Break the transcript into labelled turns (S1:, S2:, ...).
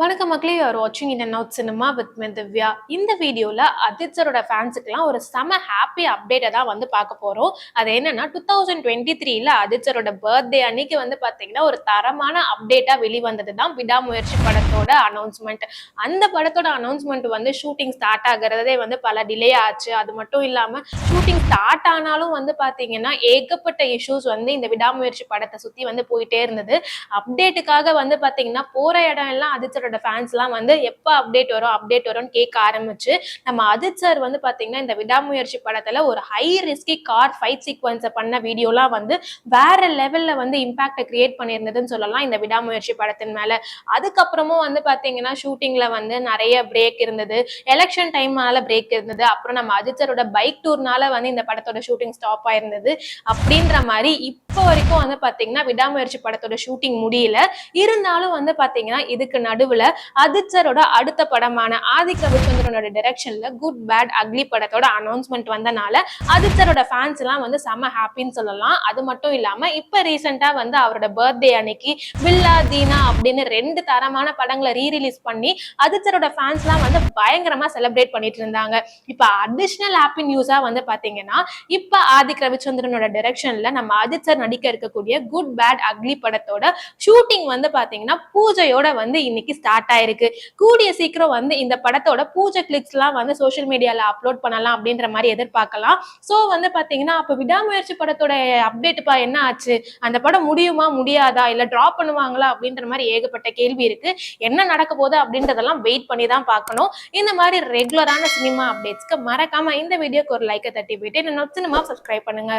S1: வணக்கம் மக்களே, யூஆர் வாட்சிங் in and out cinema with me Divya. இந்த வீடியோல அஜித் சரோட ஃபேன்ஸுக்குலாம் ஒரு செம ஹாப்பி அப்டேட்டை தான் வந்து பார்க்க போறோம். அது என்னன்னா 2023ல அஜித் சரோட பர்த்டே அன்னைக்கு வந்து பாத்தீங்கன்னா ஒரு தரமான அப்டேட்டா வெளிவந்தது தான் விடாமுயற்சி படத்தோட அனௌன்ஸ்மெண்ட். அந்த படத்தோட அனௌன்ஸ்மெண்ட் வந்து ஷூட்டிங் ஸ்டார்ட் ஆகுறதே வந்து பல டிலே ஆச்சு. அது மட்டும் இல்லாம ஷூட்டிங் ஸ்டார்ட் ஆனாலும் வந்து பாத்தீங்கன்னா ஏகப்பட்ட இஷ்யூஸ் வந்து இந்த விடாமுயற்சி படத்தை சுத்தி வந்து போயிட்டே இருந்தது. அப்டேட்டுக்காக வந்து பாத்தீங்கன்னா போற இடம் எல்லாம் அஜித் சரோட ஃபேன்ஸ் எல்லாம் வந்து எப்ப அப்டேட் வரும்னு கேட்க ஆரம்பிச்சு நம்ம அஜித் சார் வந்து பாத்தீங்கன்னா இந்த விடாமுயற்சி படத்துல ஒரு ஹை ரிஸ்கி கார் ஃபைட் சீக்வன்ஸை பண்ண வீடியோலாம் வந்து வேற லெவல்ல வந்து இம்பாக்டை கிரியேட் பண்ணியிருந்ததுன்னு சொல்லலாம் இந்த விடாமுயற்சி படத்தின் மேல. அதுக்கப்புறமும் வந்து பாத்தீங்கன்னா ஷூட்டிங்ல வந்து நிறைய பிரேக் இருந்தது, எலெக்ஷன் டைம்னால பிரேக் இருந்தது, அப்புறம் நம்ம அஜித் சரோட பைக் டூர்னால வந்து இந்த படத்தோட ஷூட்டிங் ஸ்டாப் ஆயிருந்தது. அப்படின்ற மாதிரி இப்போ வரைக்கும் வந்து பாத்தீங்கன்னா விடாமுயற்சி படத்தோட ஷூட்டிங் முடியல. இருந்தாலும் வந்து பாத்தீங்கன்னா இதுக்கு நடுவுல அஜித் சரோட அடுத்த படமான ஆதிக் ரவிச்சந்திரனோட டைரக்ஷன்ல குட் பேட் அக்லி படத்தோட அனௌன்ஸ்மெண்ட் வந்தனால அஜித் சரோட ஃபேன்ஸ் எல்லாம் வந்து செம ஹாப்பின்னு சொல்லலாம். அது மட்டும் இல்லாம இப்ப ரீசெண்டா வந்து அவரோட பர்த்டே அன்னைக்கு பில்லா தீனா அப்படின்னு 2 தரமான படங்களை ரீரிலீஸ் பண்ணி அஜித் சரோட ஃபேன்ஸ் எல்லாம் வந்து பயங்கரமா செலிப்ரேட் பண்ணிட்டு இருந்தாங்க. இப்ப அடிஷனல் ஹாப்பி நியூஸா வந்து பாத்தீங்கன்னா இப்ப ஆதிக் ரவிச்சந்திரனோட டைரக்ஷன்ல நம்ம அஜித் சார் நடிக்க இருக்கக்கூடிய குட் பேட் அக்லி படத்தோட ஷூட்டிங் வந்து பாத்தீங்கன்னா பூஜையோட வந்து இன்னைக்கு ஸ்டார்ட் ஆயிருக்கு. கூடிய சீக்கிரம் வந்து இந்த படத்தோட பூஜை கிளிக்ஸ் எல்லாம் வந்து சோசியல் மீடியால அப்லோட் பண்ணலாம் அப்படின்ற மாதிரி எதிர்பார்க்கலாம். சோ வந்து பாத்தீங்கன்னா அப்ப விடாமுயற்சி படத்தோட அப்டேட்பா என்ன ஆச்சு, அந்த படம் முடியுமா முடியாதா இல்ல டிராப் பண்ணுவாங்களா அப்படின்ற மாதிரி ஏகப்பட்ட கேள்வி இருக்கு. என்ன நடக்க போகுது அப்படின்றதெல்லாம் வெயிட் பண்ணி தான் பார்க்கணும். இந்த மாதிரி ரெகுலரான சினிமா அப்டேட்ஸ்க்கு மறக்காம இந்த வீடியோக்கு ஒரு லைக்கை தட்டி போயிட்டு என்னோட சினிமா சப்ஸ்கிரைப் பண்ணுங்க.